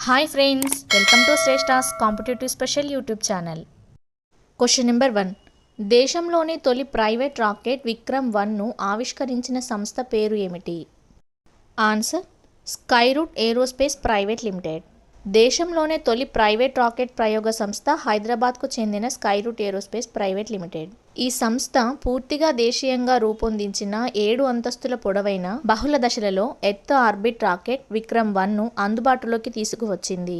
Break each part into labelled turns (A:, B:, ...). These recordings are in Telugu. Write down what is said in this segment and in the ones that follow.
A: Hi friends, welcome to Shreshtha's competitive special YouTube channel. Question number 1. దేశంలోని తొలి ప్రైవేట్ రాకెట్ విక్రమ్-1ను ఆవిష్కరించిన సంస్థ పేరు ఏమిటి? Answer: Skyroot aerospace private limited. దేశంలోనే తొలి ప్రైవేట్ రాకెట్ ప్రయోగ సంస్థ హైదరాబాద్కు చెందిన స్కైరూట్ ఏరోస్పేస్ ప్రైవేట్ లిమిటెడ్. ఈ సంస్థ పూర్తిగా దేశీయంగా రూపొందించిన 7 అంతస్తుల పొడవైన బహుళ దశలలో ఎర్త్ ఆర్బిట్ రాకెట్ విక్రమ్-1ను అందుబాటులోకి తీసుకువచ్చింది.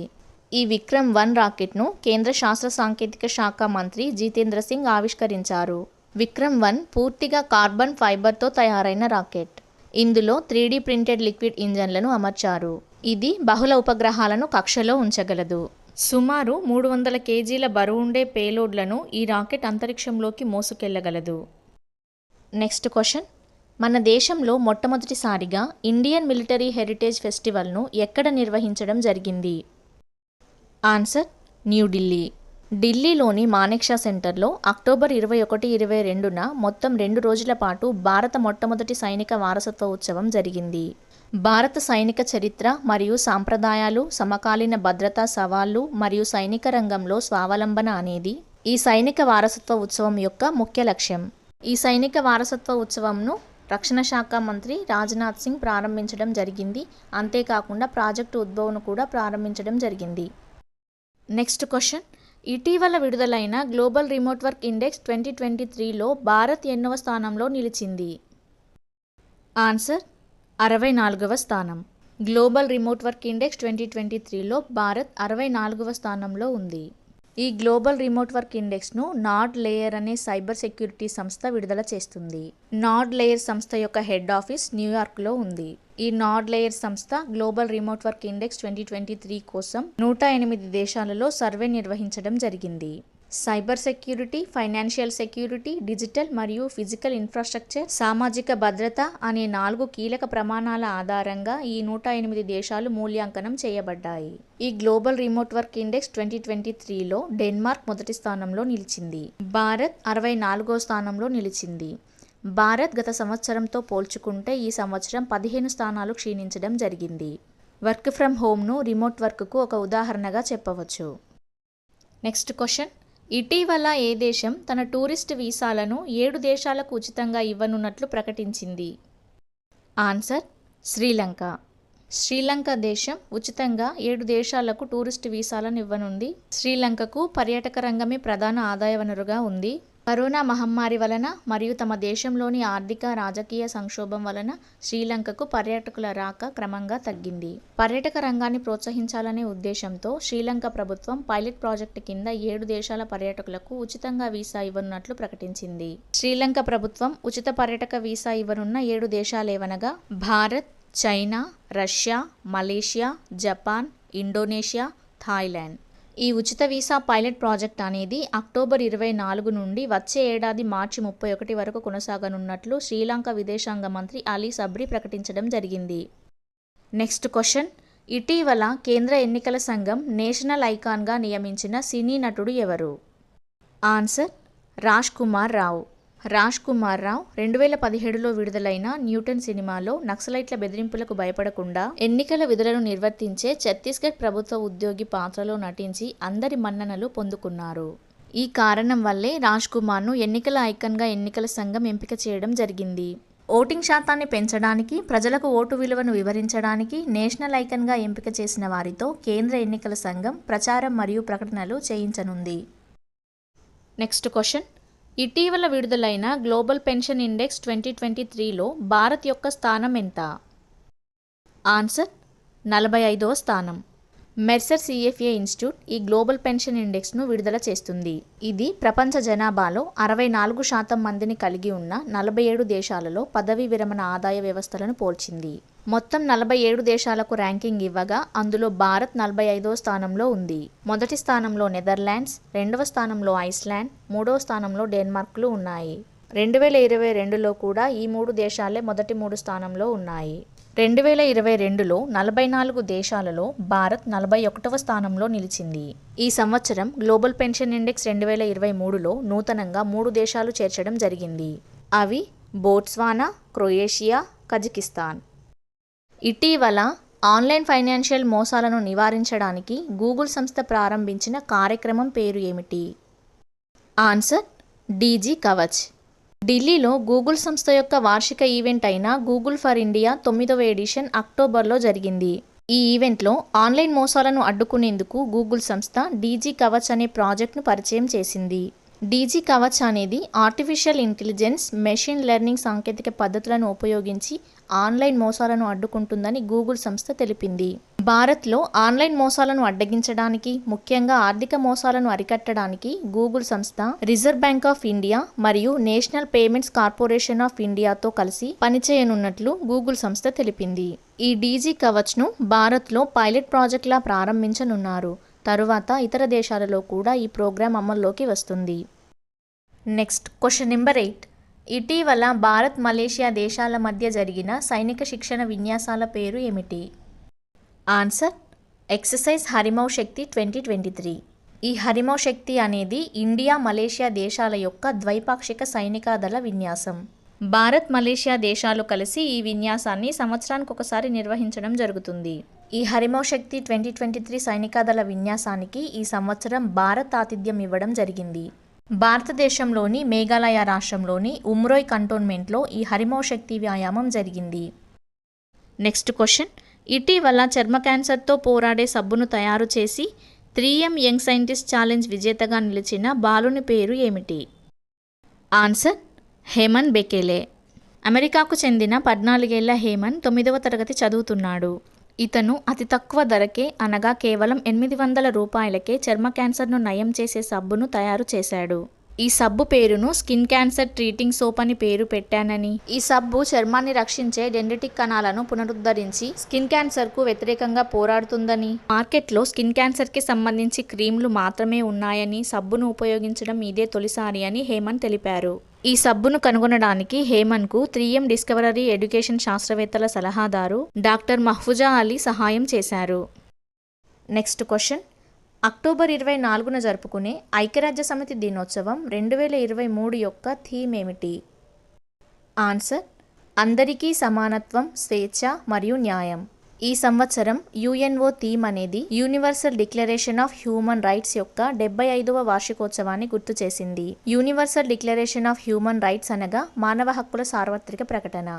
A: ఈ విక్రమ్-1 రాకెట్ను కేంద్ర శాస్త్ర సాంకేతిక శాఖ మంత్రి జితేంద్ర సింగ్ ఆవిష్కరించారు. విక్రమ్-1 పూర్తిగా కార్బన్ ఫైబర్తో తయారైన రాకెట్. ఇందులో 3D ప్రింటెడ్ లిక్విడ్ ఇంజన్లను అమర్చారు. ఇది బహుళ ఉపగ్రహాలను కక్షలో ఉంచగలదు. సుమారు 300 కేజీల బరువుండే పేలోడ్లను ఈ రాకెట్ అంతరిక్షంలోకి మోసుకెళ్లగలదు. Next question. మన దేశంలో మొట్టమొదటిసారిగా ఇండియన్ మిలిటరీ హెరిటేజ్ ఫెస్టివల్ను ఎక్కడ నిర్వహించడం జరిగింది? ఆన్సర్: న్యూఢిల్లీ. ఢిల్లీలోని మానెక్షా సెంటర్లో అక్టోబర్ 21-22న మొత్తం 2 రోజుల పాటు భారత మొట్టమొదటి సైనిక వారసత్వ ఉత్సవం జరిగింది. భారత సైనిక చరిత్ర మరియు సాంప్రదాయాలు, సమకాలీన భద్రతా సవాళ్లు మరియు సైనిక రంగంలో స్వావలంబన అనేది ఈ సైనిక వారసత్వ ఉత్సవం యొక్క ముఖ్య లక్ష్యం. ఈ సైనిక వారసత్వ ఉత్సవంను రక్షణ శాఖ మంత్రి రాజ్నాథ్ సింగ్ ప్రారంభించడం జరిగింది. అంతేకాకుండా ప్రాజెక్టు ఉద్భవ్ను కూడా ప్రారంభించడం జరిగింది. Next question. ఇటీవల విడుదలైన గ్లోబల్ రిమోట్ వర్క్ ఇండెక్స్ 2023లో భారత్ ఎన్నవ స్థానంలో నిలిచింది? ఆన్సర్: 64వ స్థానం. గ్లోబల్ రిమోట్ వర్క్ ఇండెక్స్ 2023లో భారత్ 64వ స్థానంలో ఉంది. ఈ గ్లోబల్ రిమోట్ వర్క్ ఇండెక్స్ను నార్డ్ లేయర్ అనే సైబర్ సెక్యూరిటీ సంస్థ విడుదల చేస్తుంది. నార్డ్ లేయర్ సంస్థ యొక్క హెడ్ ఆఫీస్ న్యూయార్క్లో ఉంది. ఈ నార్డ్ లేయర్ సంస్థ గ్లోబల్ రిమోట్ వర్క్ ఇండెక్స్ 2023 కోసం 108 దేశాలలో సర్వే నిర్వహించడం జరిగింది. Cyber security, financial security, digital మరియు ఫిజికల్ ఇన్ఫ్రాస్ట్రక్చర్, సామాజిక భద్రత అనే 4 కీలక ప్రమాణాల ఆధారంగా ఈ 108 దేశాలు మూల్యాంకనం చేయబడ్డాయి. ఈ గ్లోబల్ రిమోట్ వర్క్ ఇండెక్స్ 2023లో డెన్మార్క్ మొదటి స్థానంలో నిలిచింది. భారత్ 64వ స్థానంలో నిలిచింది. భారత్ గత సంవత్సరంతో పోల్చుకుంటే ఈ సంవత్సరం 15 స్థానాలు క్షీణించడం జరిగింది. వర్క్ ఫ్రమ్ హోమ్ను రిమోట్ వర్క్కు ఒక ఉదాహరణగా చెప్పవచ్చు. Next question. ఇటీవల ఏ దేశం తన టూరిస్ట్ వీసాలను 7 దేశాలకు ఉచితంగా ఇవ్వనున్నట్లు ప్రకటించింది? ఆన్సర్: శ్రీలంక. శ్రీలంక దేశం ఉచితంగా 7 దేశాలకు టూరిస్ట్ వీసాలను ఇవ్వనుంది. శ్రీలంకకు పర్యాటక రంగమే ప్రధాన ఆదాయ వనరుగా ఉంది. కరోనా మహమ్మారి వలన మరియు తమ దేశంలోని ఆర్థిక, రాజకీయ సంక్షోభం వలన శ్రీలంకకు పర్యాటకుల రాక క్రమంగా తగ్గింది. పర్యాటక రంగాన్ని ప్రోత్సహించాలనే ఉద్దేశంతో శ్రీలంక ప్రభుత్వం పైలట్ ప్రాజెక్టు కింద 7 దేశాల పర్యాటకులకు ఉచితంగా వీసా ఇవ్వనున్నట్లు ప్రకటించింది. శ్రీలంక ప్రభుత్వం ఉచిత పర్యాటక వీసా ఇవ్వనున్న 7 దేశాలేవనగా Bharat, China, Russia, Malaysia, Japan, Indonesia, Thailand. ఈ ఉచిత వీసా పైలట్ ప్రాజెక్ట్ అనేది అక్టోబర్ 24 నుండి వచ్చే ఏడాది మార్చి 31 వరకు కొనసాగనున్నట్లు శ్రీలంక విదేశాంగ మంత్రి అలీ సబ్రీ ప్రకటించడం జరిగింది. Next question. ఇటీవల కేంద్ర ఎన్నికల సంఘం నేషనల్ ఐకాన్గా నియమించిన సినీ నటుడు ఎవరు? ఆన్సర్: రాజ్ కుమార్ రావు. రాజ్ కుమార్ రావు 2017లో విడుదలైన న్యూటన్ సినిమాలో నక్సలైట్ల బెదిరింపులకు భయపడకుండా ఎన్నికల విధులను నిర్వర్తించే ఛత్తీస్గఢ్ ప్రభుత్వ ఉద్యోగి పాత్రలో నటించి అందరి మన్ననలు పొందుకున్నారు. ఈ కారణం వల్లే రాజ్ కుమార్ను ఎన్నికల ఐకాన్గా ఎన్నికల సంఘం ఎంపిక చేయడం జరిగింది. ఓటింగ్ శాతాన్ని పెంచడానికి, ప్రజలకు ఓటు విలువను వివరించడానికి నేషనల్ ఐకాన్గా ఎంపిక చేసిన వారితో కేంద్ర ఎన్నికల సంఘం ప్రచారం మరియు ప్రకటనలు చేయించనుంది. Next question. ఇటీవల విడుదలైన గ్లోబల్ పెన్షన్ ఇండెక్స్ 2023లో భారత్ యొక్క స్థానం ఎంత? ఆన్సర్: 45వ స్థానం. మెర్సర్ సిఎఫ్ఏ ఇన్స్టిట్యూట్ ఈ గ్లోబల్ పెన్షన్ ఇండెక్స్ను విడుదల చేస్తుంది. ఇది ప్రపంచ జనాభాలో 64% మందిని కలిగి ఉన్న 47 దేశాలలో పదవీ విరమణ ఆదాయ వ్యవస్థలను పోల్చింది. మొత్తం 47 దేశాలకు ర్యాంకింగ్ ఇవ్వగా అందులో భారత్ 45వ స్థానంలో ఉంది. మొదటి స్థానంలో నెదర్లాండ్స్, 2వ స్థానంలో ఐస్లాండ్, 3వ స్థానంలో డెన్మార్క్లు ఉన్నాయి. 2022లో కూడా ఈ 3 దేశాలే మొదటి 3 స్థానంలో ఉన్నాయి. 2022లో 44 దేశాలలో భారత్ 41వ స్థానంలో నిలిచింది. ఈ సంవత్సరం గ్లోబల్ పెన్షన్ ఇండెక్స్ 2023లో నూతనంగా 3 దేశాలు చేర్చడం జరిగింది. అవి బోట్స్వానా, క్రొయేషియా, కజకిస్తాన్. ఇటీవల ఆన్లైన్ ఫైనాన్షియల్ మోసాలను నివారించడానికి గూగుల్ సంస్థ ప్రారంభించిన కార్యక్రమం పేరు ఏమిటి? Answer DG Kavach. ఢిల్లీలో గూగుల్ సంస్థ యొక్క వార్షిక ఈవెంట్ అయిన గూగుల్ ఫర్ ఇండియా 9వ ఎడిషన్ అక్టోబర్లో జరిగింది. ఈ ఈవెంట్లో ఆన్లైన్ మోసాలను అడ్డుకునేందుకు గూగుల్ సంస్థ డీజీ కవచ్ అనే ప్రాజెక్ట్ను పరిచయం చేసింది. డీజీ కవచ్ అనేది ఆర్టిఫిషియల్ ఇంటెలిజెన్స్, మెషిన్ లెర్నింగ్ సాంకేతిక పద్ధతులను ఉపయోగించి ఆన్లైన్ మోసాలను అడ్డుకుంటుందని గూగుల్ సంస్థ తెలిపింది. భారత్లో ఆన్లైన్ మోసాలను అడ్డగించడానికి, ముఖ్యంగా ఆర్థిక మోసాలను అరికట్టడానికి గూగుల్ సంస్థ రిజర్వ్ బ్యాంక్ ఆఫ్ ఇండియా మరియు నేషనల్ పేమెంట్స్ కార్పొరేషన్ ఆఫ్ ఇండియాతో కలిసి పనిచేయనున్నట్లు గూగుల్ సంస్థ తెలిపింది. ఈ డీజీ కవచ్ను భారత్లో పైలట్ ప్రాజెక్టులా ప్రారంభించనున్నారు. తరువాత ఇతర దేశాలలో కూడా ఈ ప్రోగ్రాం అమల్లోకి వస్తుంది. Next question number 8. ఇటీవల భారత్, మలేషియా దేశాల మధ్య జరిగిన సైనిక శిక్షణ విన్యాసాల పేరు ఏమిటి? ఆన్సర్ ఎక్సర్సైజ్ హరిమౌ శక్తి 2023. ఈ హరిమౌ శక్తి అనేది ఇండియా, మలేషియా దేశాల యొక్క ద్వైపాక్షిక సైనిక దళ విన్యాసం. భారత్, మలేషియా దేశాలు కలిసి ఈ విన్యాసాన్ని సంవత్సరానికి ఒకసారి నిర్వహించడం జరుగుతుంది. ఈ హరిమౌ శక్తి 2023 సైనిక దళ విన్యాసానికి ఈ సంవత్సరం భారత్ ఆతిథ్యం ఇవ్వడం జరిగింది. భారతదేశంలోని మేఘాలయ రాష్ట్రంలోని ఉమ్రోయ్ కంటోన్మెంట్లో ఈ హరిమౌ శక్తి వ్యాయామం జరిగింది. Next question. ఇటీవల చర్మ క్యాన్సర్తో పోరాడే సబ్బును తయారు చేసి 3M యంగ్ సైంటిస్ట్ ఛాలెంజ్ విజేతగా నిలిచిన బాలుని పేరు ఏమిటి? ఆన్సర్ హేమన్ బెకెలే. అమెరికాకు చెందిన 14 ఏళ్ల హేమన్ 9వ తరగతి చదువుతున్నాడు. ఇతను అతి తక్కువ ధరకే, అనగా కేవలం 800 రూపాయలకే చర్మ క్యాన్సర్ను నయం చేసే సబ్బును తయారు చేశాడు. ఈ సబ్బు పేరును స్కిన్ క్యాన్సర్ ట్రీటింగ్ సోప్ అని పేరు పెట్టానని, ఈ సబ్బు చర్మాన్ని రక్షించే డెండ్రిటిక్ కణాలను పునరుద్ధరించి స్కిన్ క్యాన్సర్కు వ్యతిరేకంగా పోరాడుతుందని, మార్కెట్లో స్కిన్ క్యాన్సర్కి సంబంధించి క్రీమ్లు మాత్రమే ఉన్నాయని, సబ్బును ఉపయోగించడం ఇదే తొలిసారి అని హేమన్ తెలిపారు. ఈ సబ్బును కనుగొనడానికి హేమన్కు 3M డిస్కవరీ ఎడ్యుకేషన్ శాస్త్రవేత్తల సలహాదారు డాక్టర్ మహ్ఫూజా అలీ సహాయం చేశారు. Next question. అక్టోబర్ 24న జరుపుకునే ఐక్యరాజ్య సమితి దినోత్సవం 2023 యొక్క థీమ్ ఏమిటి? ఆన్సర్ అందరికీ సమానత్వం, స్వేచ్ఛ మరియు న్యాయం. ఈ సంవత్సరం UNO థీమ్ అనేది universal declaration of human rights యొక్క 75వ వార్షికోత్సవాన్ని గుర్తు చేసింది. Universal declaration of human rights అనగా మానవ హక్కుల సార్వత్రిక ప్రకటన.